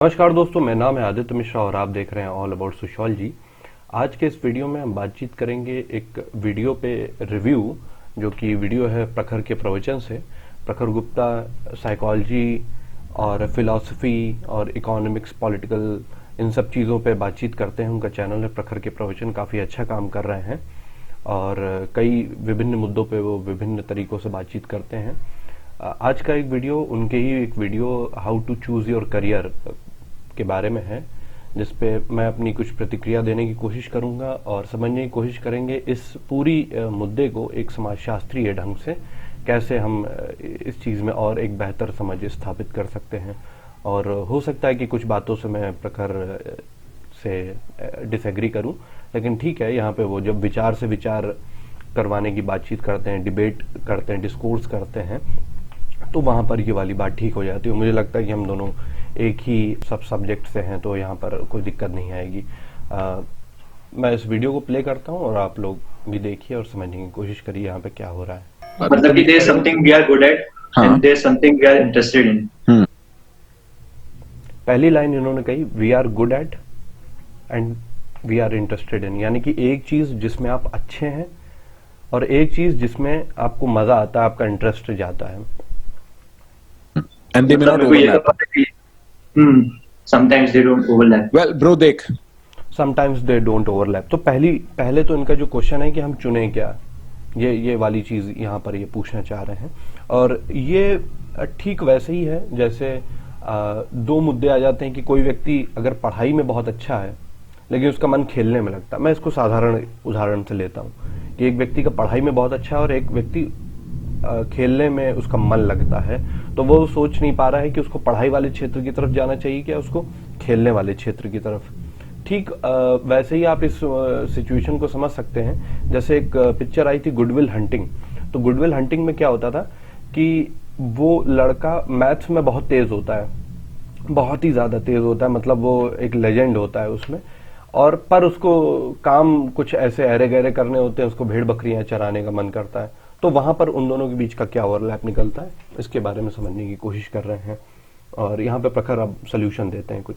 नमस्कार दोस्तों, मेरा नाम है आदित्य मिश्रा और आप देख रहे हैं ऑल अबाउट सोशियोलॉजी। आज के इस वीडियो में हम बातचीत करेंगे एक वीडियो पे रिव्यू, जो कि वीडियो है प्रखर के प्रवचन से। प्रखर गुप्ता साइकोलॉजी और फिलॉसफी और इकोनॉमिक्स, पॉलिटिकल, इन सब चीज़ों पे बातचीत करते हैं। उनका चैनल है प्रखर के प्रवचन, काफ़ी अच्छा काम कर रहे हैं और कई विभिन्न मुद्दों पे वो विभिन्न तरीकों से बातचीत करते हैं। आज का एक वीडियो उनके ही एक video how to choose your career के बारे में है, जिसपे मैं अपनी कुछ प्रतिक्रिया देने की कोशिश करूंगा और समझने की कोशिश करेंगे इस पूरी मुद्दे को एक समाजशास्त्रीय ढंग से कैसे हम इस चीज़ में और एक बेहतर समझ स्थापित कर सकते हैं। और हो सकता है कि कुछ बातों से मैं प्रखर से डिसएग्री करूं, लेकिन ठीक है, यहाँ पे वो जब विचार से विचार करवाने की बातचीत करते हैं, डिबेट करते हैं, डिस्कोर्स करते हैं, तो वहाँ पर ये वाली बात ठीक हो जाती है। मुझे लगता है कि हम दोनों एक ही सब सब्जेक्ट से हैं, तो यहाँ पर कोई दिक्कत नहीं आएगी। मैं इस वीडियो को प्ले करता हूँ और आप लोग भी देखिए और समझने की कोशिश करिए यहाँ पे क्या हो रहा है। मतलब कि there's something we are good at and there's something we are interested in. पहली लाइन इन्होंने कही, we are good at and we are interested in, यानी कि एक चीज जिसमें आप अच्छे हैं और एक चीज जिसमें आपको मजा आता है, आपका इंटरेस्ट जाता है। And they may not overlap. Sometimes they don't overlap. Well, bro, देख, समटाइम्स दे डोंट ओवरलैप। तो पहले तो इनका जो क्वेश्चन है कि हम चुने क्या, ये वाली चीज यहाँ पर ये पूछना चाह रहे हैं। और ये ठीक वैसे ही है जैसे दो मुद्दे आ जाते हैं कि कोई व्यक्ति अगर पढ़ाई में बहुत अच्छा है लेकिन उसका मन खेलने में लगता है। मैं इसको साधारण उदाहरण से लेता हूँ कि एक व्यक्ति का पढ़ाई में बहुत अच्छा है और एक व्यक्ति खेलने में उसका मन लगता है, तो वो सोच नहीं पा रहा है कि उसको पढ़ाई वाले क्षेत्र की तरफ जाना चाहिए क्या उसको खेलने वाले क्षेत्र की तरफ। ठीक वैसे ही आप इस सिचुएशन को समझ सकते हैं। जैसे एक पिक्चर आई थी गुड विल हंटिंग। तो गुड विल हंटिंग में क्या होता था कि वो लड़का मैथ्स में बहुत तेज होता है, बहुत ही ज्यादा तेज होता है, मतलब वो एक लेजेंड होता है उसमें। और पर उसको काम कुछ ऐसे अरे गहरे करने होते हैं, उसको भेड़ बकरियां चराने का मन करता है। तो वहां पर उन दोनों के बीच का क्या ओवरलैप निकलता है, इसके बारे में समझने की कोशिश कर रहे हैं। और यहाँ पे प्रखर अब सोल्यूशन देते हैं कुछ।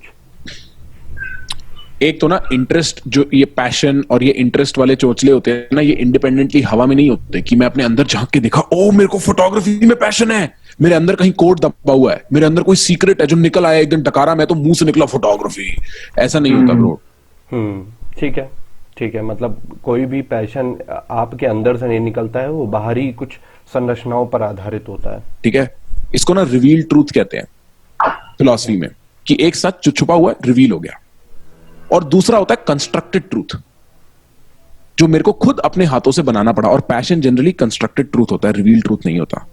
एक तो ना इंटरेस्ट, जो ये पैशन और ये इंटरेस्ट वाले चोचले होते हैं ना, ये इंडिपेंडेंटली हवा में नहीं होते कि मैं अपने अंदर झांक के देखा, ओ मेरे को फोटोग्राफी में पैशन है, मेरे अंदर कहीं कोड दबा हुआ है, मेरे अंदर कोई सीक्रेट है जो निकल आया एक दिन टकारा, मैं तो मुंह से निकला फोटोग्राफी। ऐसा नहीं होता ब्रो। ठीक है, मतलब कोई भी पैशन आपके अंदर से नहीं निकलता है, वो बाहरी कुछ संरचनाओं पर आधारित होता है। ठीक है, इसको ना रिवील ट्रूथ कहते हैं फिलॉसफी में, कि एक सच जो छुपा हुआ है रिवील हो गया। और दूसरा होता है कंस्ट्रक्टेड ट्रूथ, जो मेरे को खुद अपने हाथों से बनाना पड़ा। और पैशन जनरली कंस्ट्रक्टेड ट्रूथ होता है, रिवील ट्रूथ नहीं होता।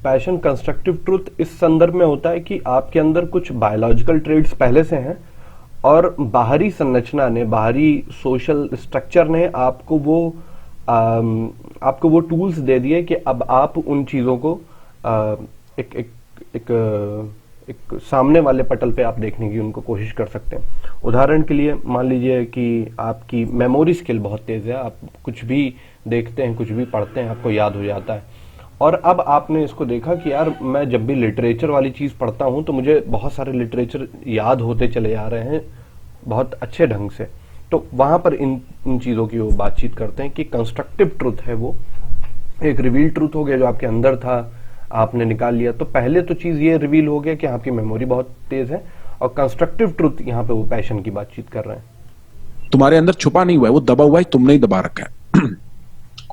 पैशन कंस्ट्रक्टिव ट्रूथ इस संदर्भ में होता है कि आपके अंदर कुछ बायोलॉजिकल ट्रेड्स पहले से हैं और बाहरी संरचना ने, बाहरी सोशल स्ट्रक्चर ने आपको वो टूल्स दे दिए कि अब आप उन चीजों को एक सामने वाले पटल पे आप देखने की उनको कोशिश कर सकते हैं। उदाहरण के लिए मान लीजिए कि आपकी मेमोरी स्किल बहुत तेज है, आप कुछ भी देखते हैं, कुछ भी पढ़ते हैं, आपको याद हो जाता है। और अब आपने इसको देखा कि यार मैं जब भी लिटरेचर वाली चीज पढ़ता हूं तो मुझे बहुत सारे लिटरेचर याद होते चले आ रहे हैं बहुत अच्छे ढंग से। तो वहां पर इन चीजों की वो बातचीत करते हैं कि कंस्ट्रक्टिव ट्रुथ है वो, एक रिवील ट्रुथ हो गया जो आपके अंदर था, आपने निकाल लिया। तो पहले तो चीज ये रिवील हो गया कि आपकी मेमोरी बहुत तेज है, और कंस्ट्रक्टिव ट्रुथ यहाँ पे वो पैशन की बातचीत कर रहे हैं। तुम्हारे अंदर छुपा नहीं हुआ है, वो दबा हुआ है, तुमने ही दबा रखा है।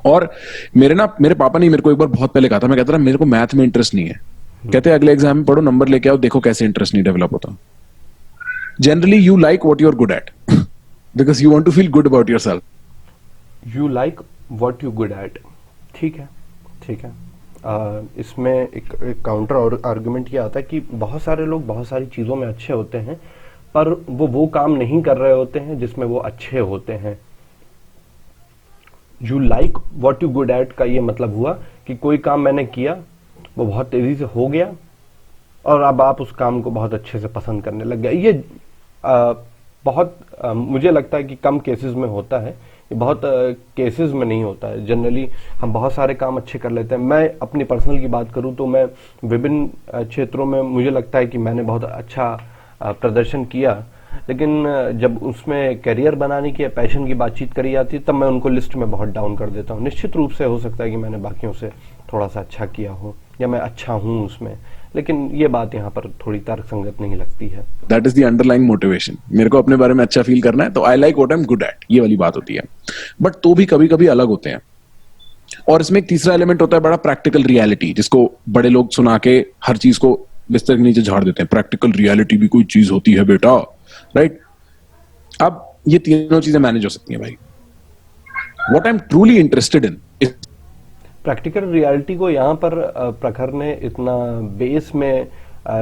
और मेरे पापा ने मेरे को एक बार बहुत पहले कहा था, मैं कहता था मेरे को मैथ में इंटरेस्ट नहीं है, कहते अगले एग्जाम में पढ़ो, नंबर लेके आओ, देखो कैसे इंटरेस्ट नहीं डेवलप होता। Generally you like what you are good at because you want to feel good about yourself. You like what you good at, ठीक है। इसमें एक काउंटर और आर्गुमेंट ये आता है कि बहुत सारे लोग बहुत सारी चीजों में अच्छे होते हैं, पर वो काम नहीं कर रहे होते हैं जिसमें वो अच्छे होते हैं। You like what you good eight का ये मतलब हुआ कि कोई काम मैंने किया, वो बहुत तेजी से हो गया और अब आप उस काम को बहुत अच्छे से पसंद करने लग गए। ये मुझे लगता है कि कम केसेस में होता है, ये बहुत केसेस में नहीं होता है। जनरली हम बहुत सारे काम अच्छे कर लेते हैं। मैं अपनी पर्सनल की बात करूं तो मैं विभिन्न क्षेत्रों में मुझे लगता है कि मैंने बहुत अच्छा प्रदर्शन किया, लेकिन जब उसमें करियर बनाने की, पैशन की बातचीत करी जाती है, तब मैं उनको लिस्ट में बहुत डाउन कर देता हूँ। निश्चित रूप से हो सकता है कि मैंने बाकियों से थोड़ा सा अच्छा किया हो या मैं अच्छा हूँ उसमें, लेकिन ये बात यहाँ पर थोड़ी तर्कसंगत नहीं लगती है। That is the underlying motivation. मेरे को अपने बारे में अच्छा फील करना है, तो I like what I am good at, ये वाली बात होती है। बट तो भी कभी कभी अलग होते हैं। और इसमें एक तीसरा एलिमेंट होता है बड़ा प्रैक्टिकल रियलिटी, जिसको बड़े लोग सुना के हर चीज को बिस्तर के नीचे झाड़ देते हैं। प्रैक्टिकल रियलिटी भी कोई चीज होती है बेटा, राइट? अब ये तीनों चीजें मैनेज हो सकती हैं भाई। What I am truly interested in is practical reality को यहाँ पर प्रखर ने इतना बेस में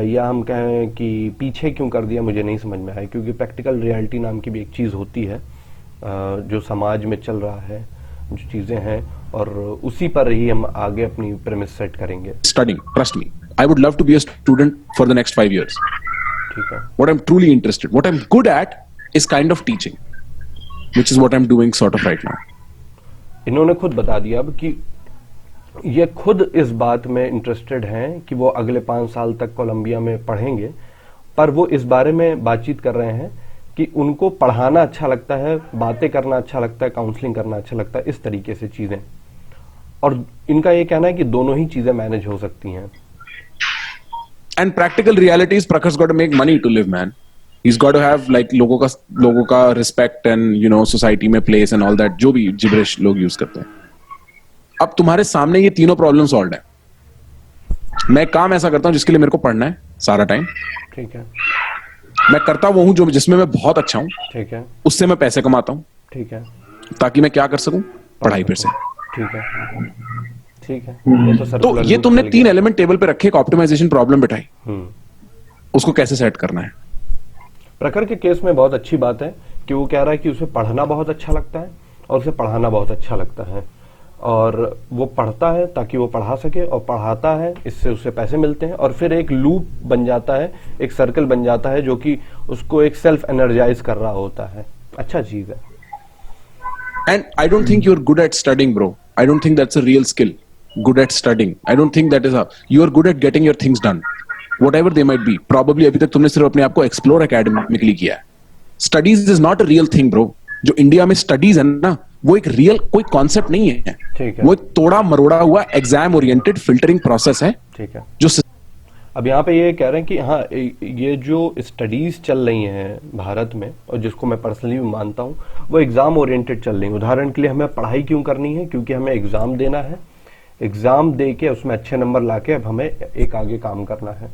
या हम कहें कि पीछे क्यों कर दिया, मुझे नहीं समझ में आया। क्योंकि प्रैक्टिकल रियलिटी नाम की भी एक चीज़ होती है जो समाज में चल रहा है, जो चीज़ें हैं, और उसी पर ही हम आगे अपनी प्रेमिस सेट करेंगे। Studying, trust me, I would love to be a student for the next 5 years. ठीक है। What I'm truly interested, what I'm good at is kind of teaching, which is what I'm doing sort of right now. इन्होंने खुद बता दिया अब कि ये खुद इस बात में इंटरेस्टेड हैं कि वो अगले 5 साल तक कोलंबिया में पढ़ेंगे, पर वो इस बारे में बातचीत कर रहे हैं कि उनको पढ़ाना अच्छा लगता है, बातें करना अच्छा लगता है, काउंसलिंग करना अच्छा लगता है, इस तरीके से चीजें। और इनका ये कहना है कि दोनों ही चीजें मैनेज हो सकती हैं। And practical reality is Prakhar's got to make money to live, man. He's got to have like लोगों का respect and you know society में place and all that, जो भी gibberish लोग use करते हैं। अब तुम्हारे सामने ये तीनों प्रॉब्लम सॉल्व है। मैं काम ऐसा करता हूं जिसके लिए मेरे को पढ़ना है सारा टाइम। ठीक है। मैं करता वो हूं जो जिसमें मैं बहुत अच्छा हूं। ठीक है। उससे मैं पैसे कमाता हूं। ठीक है। ताकि मैं क्या कर सकूं, पढ़ाई फिर से। ठीक है। ठीक है। तो ये तुमने 3 एलिमेंट टेबल पे रखे, एक ऑप्टिमाइजेशन प्रॉब्लम बिठाई, उसको कैसे सेट करना है। प्रखर के केस में बहुत अच्छी बात है कि वो कह रहा है कि उसे पढ़ना बहुत अच्छा लगता है और उसे पढ़ाना बहुत अच्छा लगता है, और वो पढ़ता है ताकि वो पढ़ा सके, और पढ़ाता है, इससे उसे पैसे मिलते हैं, और फिर एक लूप बन जाता है, एक सर्कल बन जाता है जो कि उसको एक सेल्फ एनर्जाइज कर रहा होता है। अच्छा चीज है। And I don't think you are good at studying bro, I don't think that's a real skill, good at studying. I don't think that is you are good at getting your things done, whatever they might be. Probably अभी तक तुमने सिर्फ अपने आप को explore academically किया है। Studies is not a real thing, bro. जो इंडिया में studies है ना, वो एक real कोई concept नहीं है। ठीक है। वो एक तोड़ा मरोड़ा हुआ exam oriented filtering process है। ठीक है। जो अब यहाँ पे ये कह रहे हैं कि हाँ, ये जो स्टडीज चल रही हैं भारत में, और जिसको मैं पर्सनली भी मानता हूँ, वो एग्जाम ओरिएंटेड चल रही है। उदाहरण के लिए हमें पढ़ाई क्यों करनी है? क्योंकि हमें एग्जाम देना है, एग्जाम दे के उसमें अच्छे नंबर लाके अब हमें एक आगे काम करना है।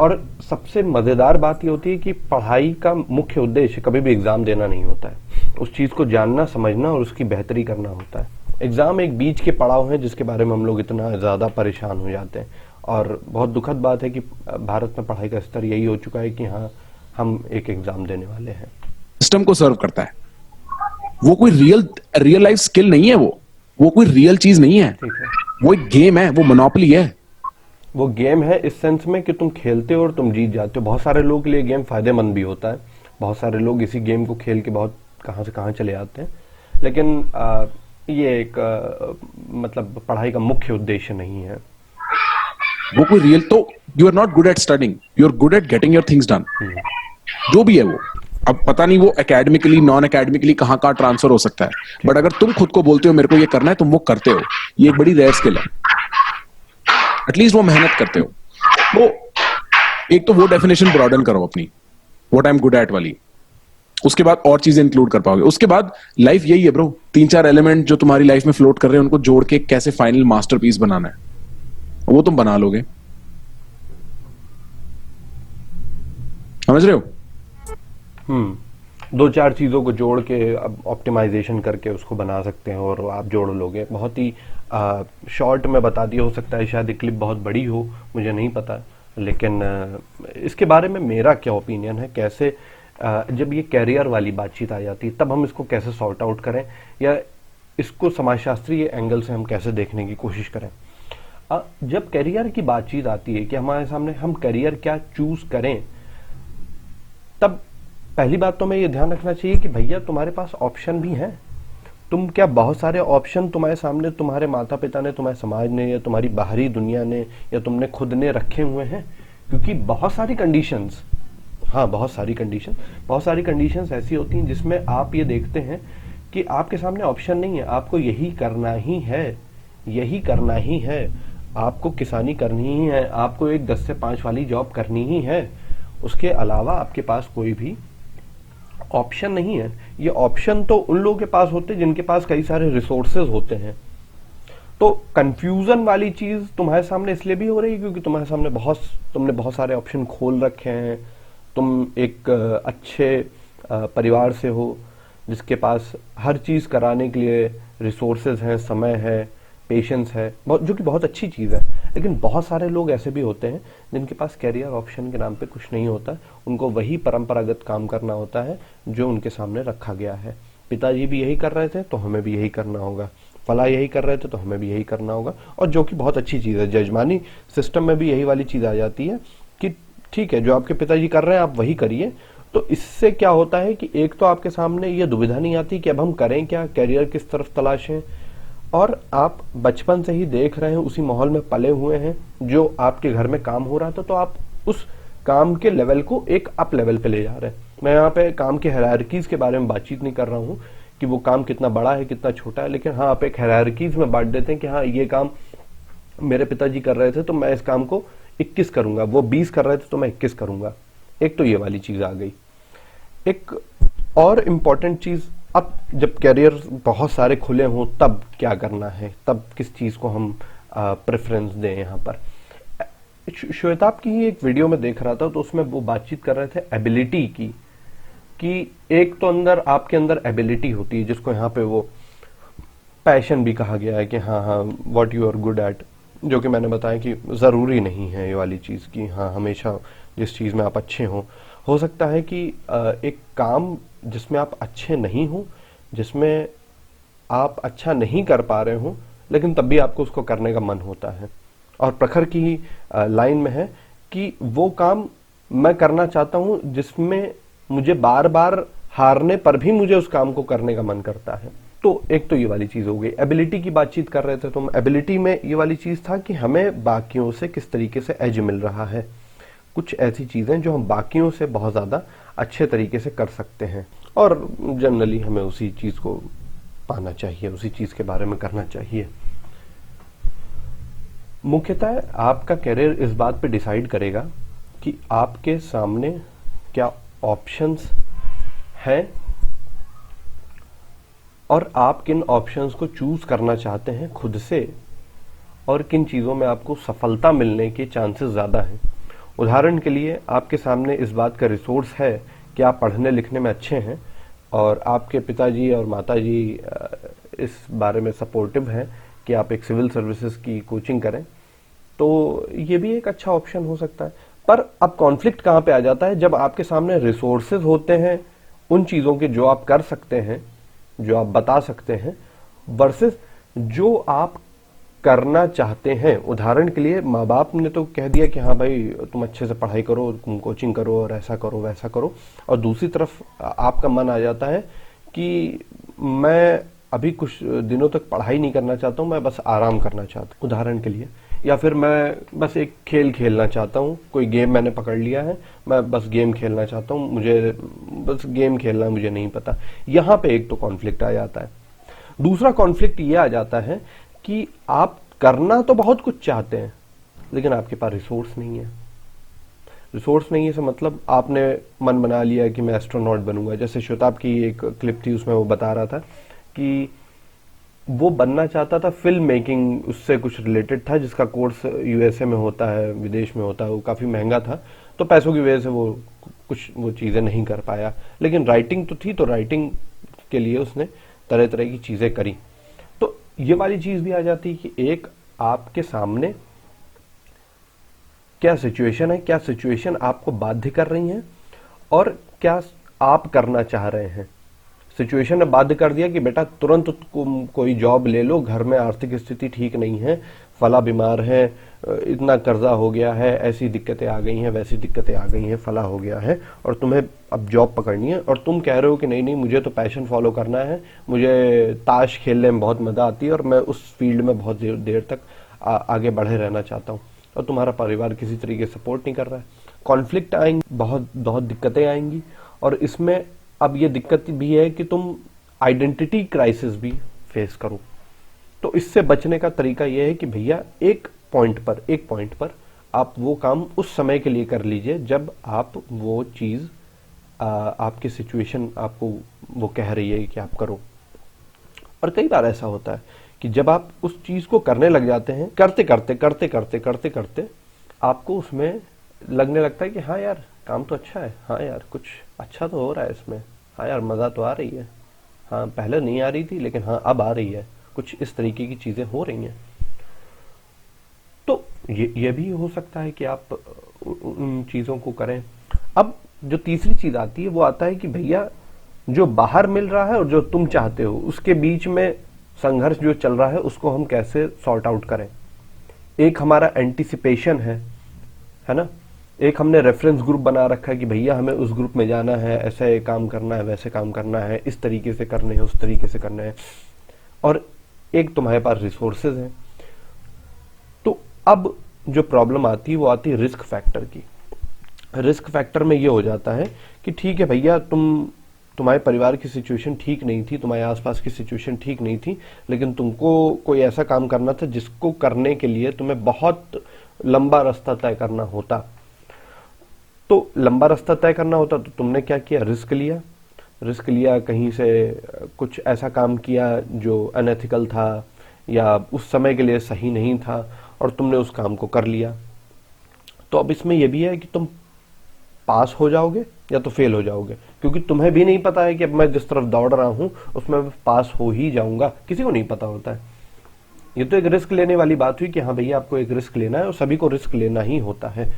और सबसे मजेदार बात ये होती है कि पढ़ाई का मुख्य उद्देश्य कभी भी एग्जाम देना नहीं होता है, उस चीज को जानना, समझना और उसकी बेहतरी करना होता है। एग्जाम एक बीच के पड़ाव है जिसके बारे में हम लोग इतना ज्यादा परेशान हो जाते हैं, और बहुत दुखद बात है कि भारत में पढ़ाई का स्तर यही हो चुका है कि हाँ, हम एक एग्जाम देने वाले हैं। सिस्टम को सर्व करता है, वो कोई रियल लाइफ स्किल नहीं है, वो कोई रियल चीज नहीं है। ठीक है। वो एक गेम है, वो मोनोपोली है। वो गेम है इस सेंस में कि तुम खेलते हो और तुम जीत जाते हो। बहुत सारे लोगों के लिए गेम फायदेमंद भी होता है, बहुत सारे लोग इसी गेम को खेल के बहुत कहां से कहां चले जाते हैं, लेकिन ये एक मतलब पढ़ाई का मुख्य उद्देश्य नहीं है। वो कोई रियल, तो you are not good at studying, you are good at getting your things done. जो भी है वो, अब पता नहीं वो एकेडमिकली नॉन एकेडमिकली कहां ट्रांसफर हो सकता है, बट अगर तुम खुद को बोलते हो मेरे को ये करना है, तुम वो करते हो, ये एक बड़ी रेयर स्किल है। एटलीस्ट वो मेहनत करते हो। वो एक तो वो डेफिनेशन ब्रॉडन करो अपनी, what I am good at वाली, उसके बाद और चीजें इंक्लूड कर पाओगे। उसके बाद लाइफ यही है ब्रो, 3-4 एलिमेंट जो तुम्हारी लाइफ में फ्लोट कर रहे हैं उनको जोड़ के कैसे फाइनल मास्टरपीस बनाना है, वो तुम बना लोगे। समझ रहे हो? 2-4 चीजों को जोड़ के अब ऑप्टिमाइजेशन करके उसको बना सकते हैं, और आप जोड़ लोगे। बहुत ही शॉर्ट में बता दिया, हो सकता है शायद क्लिप बहुत बड़ी हो, मुझे नहीं पता, लेकिन इसके बारे में मेरा क्या ओपिनियन है, कैसे जब ये कैरियर वाली बातचीत आ जाती है तब हम इसको कैसे सॉर्ट आउट करें, या इसको समाजशास्त्रीय एंगल से हम कैसे देखने की कोशिश करें। जब कैरियर की बातचीत आती है कि हमारे सामने हम कैरियर क्या चूज करें, तब पहली बात तो हमें ये ध्यान रखना चाहिए कि भैया तुम्हारे पास ऑप्शन भी हैं। तुम क्या बहुत सारे ऑप्शन तुम्हारे सामने तुम्हारे माता पिता ने, तुम्हारे समाज ने, या तुम्हारी बाहरी दुनिया ने, या तुमने खुद ने रखे हुए हैं क्योंकि बहुत सारी कंडीशंस ऐसी होती हैं जिसमें आप ये देखते हैं कि आपके सामने ऑप्शन नहीं है, आपको यही करना ही है, आपको किसानी करनी ही है, आपको एक 10 से 5 वाली जॉब करनी ही है, उसके अलावा आपके पास कोई भी ऑप्शन नहीं है। ये ऑप्शन तो उन लोगों के पास होते हैं जिनके पास कई सारे रिसोर्सेज होते हैं। तो कंफ्यूजन वाली चीज तुम्हारे सामने इसलिए भी हो रही है क्योंकि तुम्हारे सामने तुमने बहुत सारे ऑप्शन खोल रखे हैं। तुम एक अच्छे परिवार से हो जिसके पास हर चीज कराने के लिए रिसोर्सेज हैं, समय है, पेशेंस है, जो कि बहुत अच्छी चीज है। लेकिन बहुत सारे लोग ऐसे भी होते हैं जिनके पास कैरियर ऑप्शन के नाम पे कुछ नहीं होता, उनको वही परंपरागत काम करना होता है जो उनके सामने रखा गया है। पिताजी भी यही कर रहे थे तो हमें भी यही करना होगा, फला यही कर रहे थे तो हमें भी यही करना होगा, और जो कि बहुत अच्छी चीज है। जजमानी सिस्टम में भी यही वाली चीज आ जाती है कि ठीक है, जो आपके पिताजी कर रहे हैं आप वही करिए। तो इससे क्या होता है कि एक तो आपके सामने ये दुविधा नहीं आती कि अब हम करें क्या, कैरियर किस तरफ तलाशें, और आप बचपन से ही देख रहे हैं, उसी माहौल में पले हुए हैं, जो आपके घर में काम हो रहा था तो आप उस काम के लेवल को एक अप लेवल पे ले जा रहे हैं। मैं यहाँ पे काम के हायरार्कीज के बारे में बातचीत नहीं कर रहा हूँ कि वो काम कितना बड़ा है कितना छोटा है, लेकिन हाँ आप एक हायरार्कीज में बांट देते हैं कि हाँ ये काम मेरे पिताजी कर रहे थे तो मैं इस काम को 21 करूंगा, वो 20 कर रहे थे तो मैं 21 करूंगा। एक तो ये वाली चीज आ गई। एक और इम्पॉर्टेंट चीज, अब जब कैरियर बहुत सारे खुले हों तब क्या करना है, तब किस चीज को हम प्रेफरेंस दें। यहाँ पर श्वेताब की ही एक वीडियो में देख रहा था तो उसमें वो बातचीत कर रहे थे एबिलिटी की, कि एक तो आपके अंदर एबिलिटी होती है जिसको यहाँ पे वो पैशन भी कहा गया है कि हाँ what you are good at, जो कि मैंने बताया कि जरूरी नहीं है ये वाली चीज की हाँ हमेशा जिस चीज में आप अच्छे हो सकता है कि एक काम जिसमें आप अच्छे नहीं हो, जिसमें आप अच्छा नहीं कर पा रहे हो, लेकिन तब भी आपको उसको करने का मन होता है। और प्रखर की लाइन में है कि वो काम मैं करना चाहता हूं जिसमें मुझे बार बार हारने पर भी मुझे उस काम को करने का मन करता है। तो एक तो ये वाली चीज हो गई। एबिलिटी की बातचीत कर रहे थे तो एबिलिटी में ये वाली चीज था कि हमें बाकियों से किस तरीके से एज मिल रहा है, कुछ ऐसी चीजें जो हम बाकियों से बहुत ज्यादा अच्छे तरीके से कर सकते हैं, और जनरली हमें उसी चीज को पाना चाहिए, उसी चीज के बारे में करना चाहिए। मुख्यतः आपका कैरियर इस बात पे डिसाइड करेगा कि आपके सामने क्या ऑप्शंस हैं और आप किन ऑप्शंस को चूज करना चाहते हैं खुद से, और किन चीजों में आपको सफलता मिलने के चांसेस ज्यादा हैं। उदाहरण के लिए आपके सामने इस बात का रिसोर्स है कि आप पढ़ने लिखने में अच्छे हैं और आपके पिताजी और माताजी इस बारे में सपोर्टिव हैं कि आप एक सिविल सर्विसेज की कोचिंग करें, तो ये भी एक अच्छा ऑप्शन हो सकता है। पर अब कॉन्फ्लिक्ट कहाँ पे आ जाता है, जब आपके सामने रिसोर्सेज होते हैं उन चीजों के जो आप कर सकते हैं, जो आप बता सकते हैं, वर्सेस जो आप करना चाहते हैं। उदाहरण के लिए माँ बाप ने तो कह दिया कि हाँ भाई तुम अच्छे से पढ़ाई करो, तुम कोचिंग करो और ऐसा करो वैसा करो, और दूसरी तरफ आपका मन आ जाता है कि मैं अभी कुछ दिनों तक पढ़ाई नहीं करना चाहता हूँ, मैं बस आराम करना चाहता हूँ उदाहरण के लिए, या फिर मैं बस एक खेल खेलना चाहता हूँ, कोई गेम मैंने पकड़ लिया है, मैं बस गेम खेलना चाहता हूँ, मुझे बस गेम खेलना मुझे नहीं पता। यहाँ पे एक तो कॉन्फ्लिक्ट आ जाता है। दूसरा कॉन्फ्लिक्ट ये आ जाता है कि आप करना तो बहुत कुछ चाहते हैं लेकिन आपके पास रिसोर्स नहीं है। रिसोर्स नहीं है से मतलब आपने मन बना लिया कि मैं एस्ट्रोनॉट बनूंगा। जैसे श्वेताब की एक क्लिप थी उसमें वो बता रहा था कि वो बनना चाहता था फिल्म मेकिंग, उससे कुछ रिलेटेड था, जिसका कोर्स यूएसए में होता है, विदेश में होता है, वो काफी महंगा था, तो पैसों की वजह से वो चीजें नहीं कर पाया। लेकिन राइटिंग तो थी, तो राइटिंग के लिए उसने तरह तरह की चीजें करी। तो ये वाली चीज भी आ जाती है कि एक आपके सामने क्या सिचुएशन है, क्या सिचुएशन आपको बाध्य कर रही है और क्या आप करना चाह रहे हैं। सिचुएशन ने बाध्य कर दिया कि बेटा तुरंत कोई जॉब ले लो, घर में आर्थिक स्थिति ठीक नहीं है, फला बीमार है, इतना कर्जा हो गया है, ऐसी दिक्कतें आ गई हैं, वैसी दिक्कतें आ गई हैं, फला हो गया है, और तुम्हें अब जॉब पकड़नी है, और तुम कह रहे हो कि नहीं नहीं मुझे तो पैशन फॉलो करना है, मुझे ताश खेलने में बहुत मजा आती है और मैं उस फील्ड में बहुत देर तक आगे बढ़े रहना चाहता हूँ। और तुम्हारा परिवार किसी तरीके से सपोर्ट नहीं कर रहा है, कॉन्फ्लिक्ट आएंगे, बहुत बहुत दिक्कतें आएंगी। और इसमें अब ये दिक्कत भी है कि तुम आइडेंटिटी क्राइसिस भी फेस करो। तो इससे बचने का तरीका यह है कि भैया एक पॉइंट पर आप वो काम उस समय के लिए कर लीजिए जब आप वो चीज आपकी सिचुएशन आपको वो कह रही है कि आप करो। और कई बार ऐसा होता है कि जब आप उस चीज को करने लग जाते हैं, करते करते आपको उसमें लगने लगता है कि हाँ यार काम तो अच्छा है, हाँ यार कुछ अच्छा तो हो रहा है इसमें, हाँ यार मजा तो आ रही है, हाँ पहले नहीं आ रही थी लेकिन हाँ अब आ रही है, कुछ इस तरीके की चीजें हो रही हैं। तो ये भी हो सकता है कि आप उन चीजों को करें। अब जो तीसरी चीज आती है वो आता है कि भैया जो बाहर मिल रहा है और जो तुम चाहते हो उसके बीच में संघर्ष जो चल रहा है उसको हम कैसे सॉर्ट आउट करें। एक हमारा एंटिसिपेशन है ना, एक हमने रेफरेंस ग्रुप बना रखा है कि भैया हमें उस ग्रुप में जाना है, ऐसे काम करना है, वैसे काम करना है, इस तरीके से करने हैं, उस तरीके से करना है। और एक तुम्हारे पास रिसोर्सेज हैं। तो अब जो प्रॉब्लम आती है वो आती है रिस्क फैक्टर की। रिस्क फैक्टर में ये हो जाता है कि ठीक है भैया तुम्हारे परिवार की सिचुएशन ठीक नहीं थी, तुम्हारे आसपास की सिचुएशन ठीक नहीं थी, लेकिन तुमको कोई ऐसा काम करना था जिसको करने के लिए तुम्हें बहुत लंबा रास्ता तय करना होता। तो लंबा रास्ता तय करना होता तो तुमने क्या किया, रिस्क लिया, कहीं से कुछ ऐसा काम किया जो अनएथिकल था या उस समय के लिए सही नहीं था और तुमने उस काम को कर लिया। तो अब इसमें यह भी है कि तुम पास हो जाओगे या तो फेल हो जाओगे, क्योंकि तुम्हें भी नहीं पता है कि अब मैं जिस तरफ दौड़ रहा हूं उसमें पास हो ही जाऊंगा, किसी को नहीं पता होता है। ये तो एक रिस्क लेने वाली बात हुई कि हाँ भैया आपको एक रिस्क लेना है और सभी को रिस्क लेना ही होता है।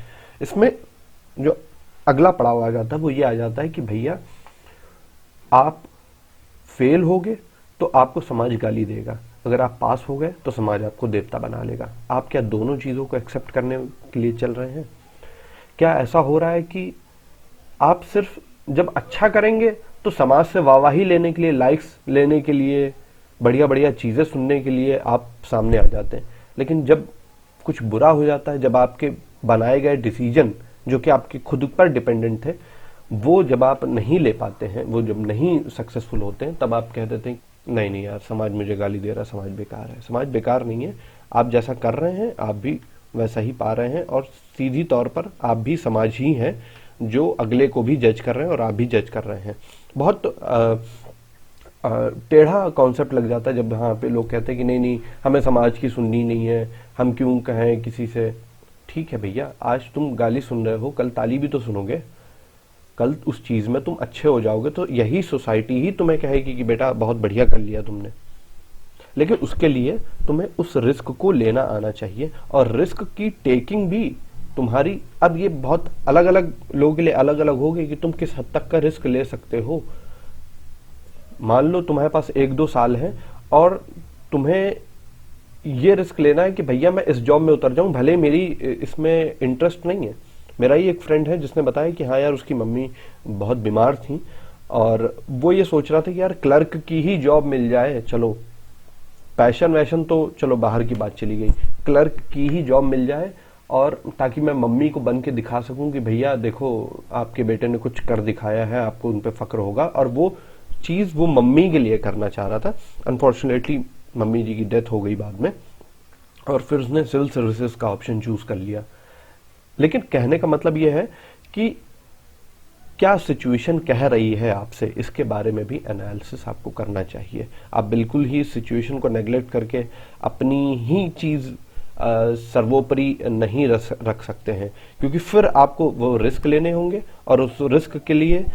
इसमें जो अगला पड़ाव आ जाता है वो ये आ जाता है कि भैया आप फेल होगे तो आपको समाज गाली देगा, अगर आप पास हो गए तो समाज आपको देवता बना लेगा। आप क्या दोनों चीजों को एक्सेप्ट करने के लिए चल रहे हैं? क्या ऐसा हो रहा है कि आप सिर्फ जब अच्छा करेंगे तो समाज से वाहवाही लेने के लिए, लाइक्स लेने के लिए, बढ़िया बढ़िया चीजें सुनने के लिए आप सामने आ जाते हैं, लेकिन जब कुछ बुरा हो जाता है, जब आपके बनाए गए डिसीजन जो कि आपके खुद पर डिपेंडेंट थे वो जब आप नहीं ले पाते हैं, वो जब नहीं सक्सेसफुल होते हैं, तब आप कह देते हैं नहीं यार समाज मुझे गाली दे रहा है, समाज बेकार है। समाज बेकार नहीं है, आप जैसा कर रहे हैं आप भी वैसा ही पा रहे हैं और सीधी तौर पर आप भी समाज ही हैं जो अगले को भी जज कर रहे हैं और आप भी जज कर रहे हैं। बहुत टेढ़ा कॉन्सेप्ट लग जाता है जब यहाँ पे लोग कहते हैं कि नहीं हमें समाज की सुननी नहीं है, हम क्यों कहें किसी से। ठीक है भैया, आज तुम गाली सुन रहे हो, कल ताली भी तो सुनोगे, कल उस चीज में तुम अच्छे हो जाओगे तो यही सोसाइटी ही तुम्हें कहेगी कि बेटा बहुत बढ़िया कर लिया तुमने। लेकिन उसके लिए तुम्हें उस रिस्क को लेना आना चाहिए और रिस्क की टेकिंग भी तुम्हारी, अब ये बहुत अलग अलग लोगों के लिए अलग अलग होगी कि तुम किस हद तक का रिस्क ले सकते हो। मान लो तुम्हारे पास 1-2 साल है और तुम्हें ये रिस्क लेना है कि भैया मैं इस जॉब में उतर जाऊं, भले मेरी इसमें इंटरेस्ट नहीं है। मेरा ही एक फ्रेंड है जिसने बताया कि हाँ यार उसकी मम्मी बहुत बीमार थी और वो ये सोच रहा था कि यार क्लर्क की ही जॉब मिल जाए, चलो पैशन वैशन तो चलो बाहर की बात चली गई, क्लर्क की ही जॉब मिल जाए और ताकि मैं मम्मी को बन के दिखा सकूं कि भैया देखो आपके बेटे ने कुछ कर दिखाया है, आपको उन पे फक्र होगा। और वो चीज वो मम्मी के लिए करना चाह रहा था। अनफॉर्चुनेटली मम्मी जी की डेथ हो गई बाद में और फिर उसने सिविल सर्विसेज का ऑप्शन चूज कर लिया। लेकिन कहने का मतलब यह है कि क्या सिचुएशन कह रही है आपसे, इसके बारे में भी एनालिसिस आपको करना चाहिए। आप बिल्कुल ही सिचुएशन को नेग्लेक्ट करके अपनी ही चीज सर्वोपरि नहीं रख सकते हैं, क्योंकि फिर आपको वो रिस्क लेने होंगे और उस रिस्क के लिए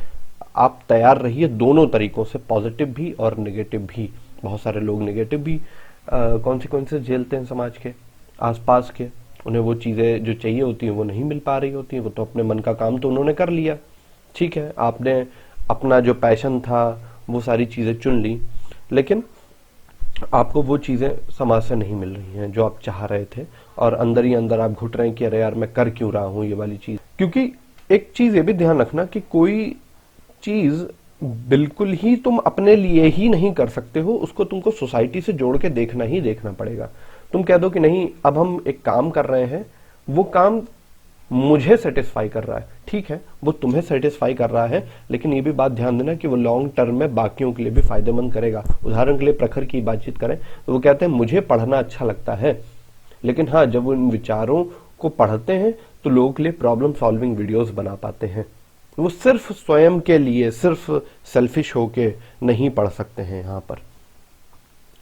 आप तैयार रहिए दोनों तरीकों से, पॉजिटिव भी और नेगेटिव भी। बहुत सारे लोग नेगेटिव भी कॉन्सिक्वेंसेस झेलते हैं समाज के आसपास के, उन्हें वो चीजें जो चाहिए होती हैं वो नहीं मिल पा रही होती हैं। वो तो अपने मन का काम तो उन्होंने कर लिया, ठीक है, आपने अपना जो पैशन था वो सारी चीजें चुन ली, लेकिन आपको वो चीजें समाज से नहीं मिल रही हैं जो आप चाह रहे थे और अंदर ही अंदर आप घुट रहे हैं कि अरे यार मैं कर क्यों रहा हूं ये वाली चीज। क्योंकि एक चीज ये भी ध्यान रखना कि कोई चीज बिल्कुल ही तुम अपने लिए ही नहीं कर सकते हो, उसको तुमको सोसाइटी से जोड़ के देखना ही देखना पड़ेगा। तुम कह दो कि नहीं अब हम एक काम कर रहे हैं वो काम मुझे सेटिस्फाई कर रहा है, ठीक है, वो तुम्हें सेटिस्फाई कर रहा है, लेकिन ये भी बात ध्यान देना कि वो लॉन्ग टर्म में बाकियों के लिए भी फायदेमंद करेगा। उदाहरण के लिए प्रखर की बातचीत करें तो वो कहते हैं मुझे पढ़ना अच्छा लगता है, लेकिन हाँ जब वो इन विचारों को पढ़ते हैं तो लोगों के लिए प्रॉब्लम सॉल्विंग वीडियोस बना पाते हैं। वो सिर्फ स्वयं के लिए, सिर्फ सेल्फिश होके नहीं पढ़ सकते हैं। यहाँ पर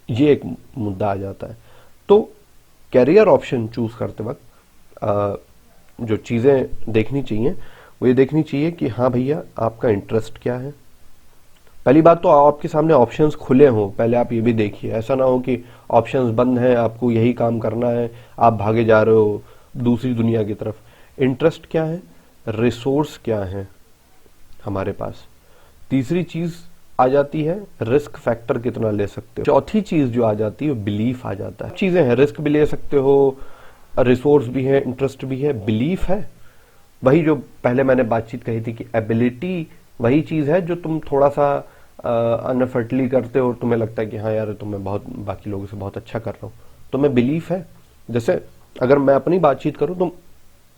ये एक मुद्दा आ जाता है। तो कैरियर ऑप्शन चूज करते वक्त जो चीजें देखनी चाहिए वो ये देखनी चाहिए कि हाँ भैया आपका इंटरेस्ट क्या है। पहली बात तो आपके सामने ऑप्शंस खुले हों, पहले आप ये भी देखिए, ऐसा ना हो कि ऑप्शंस बंद हैं, आपको यही काम करना है, आप भागे जा रहे हो दूसरी दुनिया की तरफ। इंटरेस्ट क्या है, रिसोर्स क्या है हमारे पास। तीसरी चीज आ जाती है रिस्क फैक्टर कितना ले सकते हो। चौथी चीज जो आ जाती है बिलीफ आ जाता है। चीजें हैं, रिस्क भी ले सकते हो, रिसोर्स भी है, इंटरेस्ट भी है, बिलीफ है। वही जो पहले मैंने बातचीत कही थी कि एबिलिटी वही चीज है जो तुम थोड़ा सा अनफर्टली करते हो और तुम्हें लगता है कि हाँ यार तुम्हें बहुत बाकी लोगों से बहुत अच्छा कर रहा हूं, तुम्हें बिलीफ है। जैसे अगर मैं अपनी बातचीत करूं तो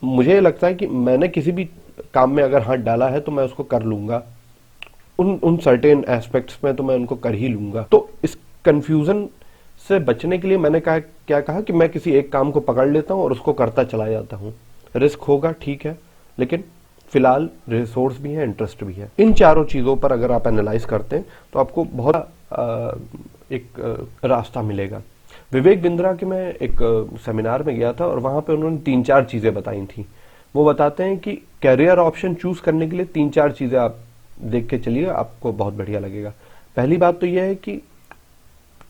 मुझे लगता है कि मैंने किसी भी काम में अगर हाथ डाला है तो मैं उसको कर लूंगा, उन सर्टेन एस्पेक्ट्स में तो मैं उनको कर ही लूंगा। तो इस कंफ्यूजन से बचने के लिए मैंने क्या कहा कि मैं किसी एक काम को पकड़ लेता हूं और उसको करता चला जाता हूं। रिस्क होगा ठीक है, लेकिन फिलहाल रिसोर्स भी है, इंटरेस्ट भी है। इन चारों चीजों पर अगर आप एनालाइज करते हैं तो आपको बहुत एक रास्ता मिलेगा। विवेक बिंद्रा के मैं एक सेमिनार में गया था और वहां पे उन्होंने 3-4 चीजें बताई थी। वो बताते हैं कि कैरियर ऑप्शन चूज करने के लिए 3-4 चीजें आप देख के चलिए, आपको बहुत बढ़िया लगेगा। पहली बात तो यह है कि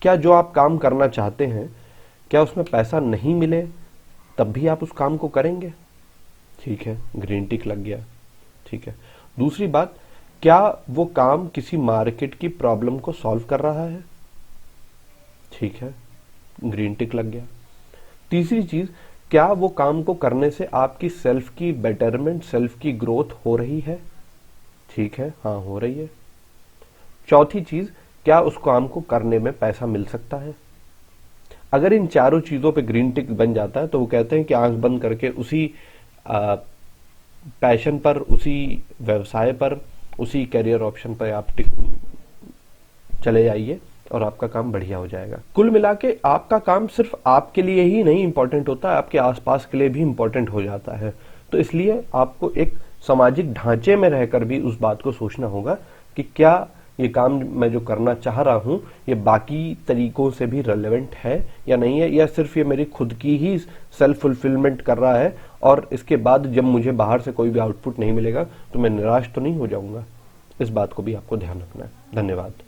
क्या जो आप काम करना चाहते हैं क्या उसमें पैसा नहीं मिले तब भी आप उस काम को करेंगे, ठीक है, ग्रीन टिक लग गया, ठीक है। दूसरी बात, क्या वो काम किसी मार्केट की प्रॉब्लम को सॉल्व कर रहा है, ठीक है, ग्रीन टिक लग गया। तीसरी चीज, क्या वो काम को करने से आपकी सेल्फ की बेटरमेंट, सेल्फ की ग्रोथ हो रही है, ठीक है, हाँ हो रही है। चौथी चीज, क्या उस काम को करने में पैसा मिल सकता है। अगर इन चारों चीजों पे ग्रीन टिक बन जाता है तो वो कहते हैं कि आंख बंद करके उसी पैशन पर, उसी व्यवसाय पर, उसी कैरियर ऑप्शन पर आप चले जाइए और आपका काम बढ़िया हो जाएगा। कुल मिला के आपका काम सिर्फ आपके लिए ही नहीं इंपॉर्टेंट होता है, आपके आसपास के लिए भी इंपॉर्टेंट हो जाता है। तो इसलिए आपको एक सामाजिक ढांचे में रहकर भी उस बात को सोचना होगा कि क्या ये काम मैं जो करना चाह रहा हूं ये बाकी तरीकों से भी रेलेवेंट है या नहीं है, या सिर्फ ये मेरी खुद की ही सेल्फ फुलफिलमेंट कर रहा है और इसके बाद जब मुझे बाहर से कोई भी आउटपुट नहीं मिलेगा तो मैं निराश तो नहीं हो जाऊंगा। इस बात को भी आपको ध्यान रखना है। धन्यवाद।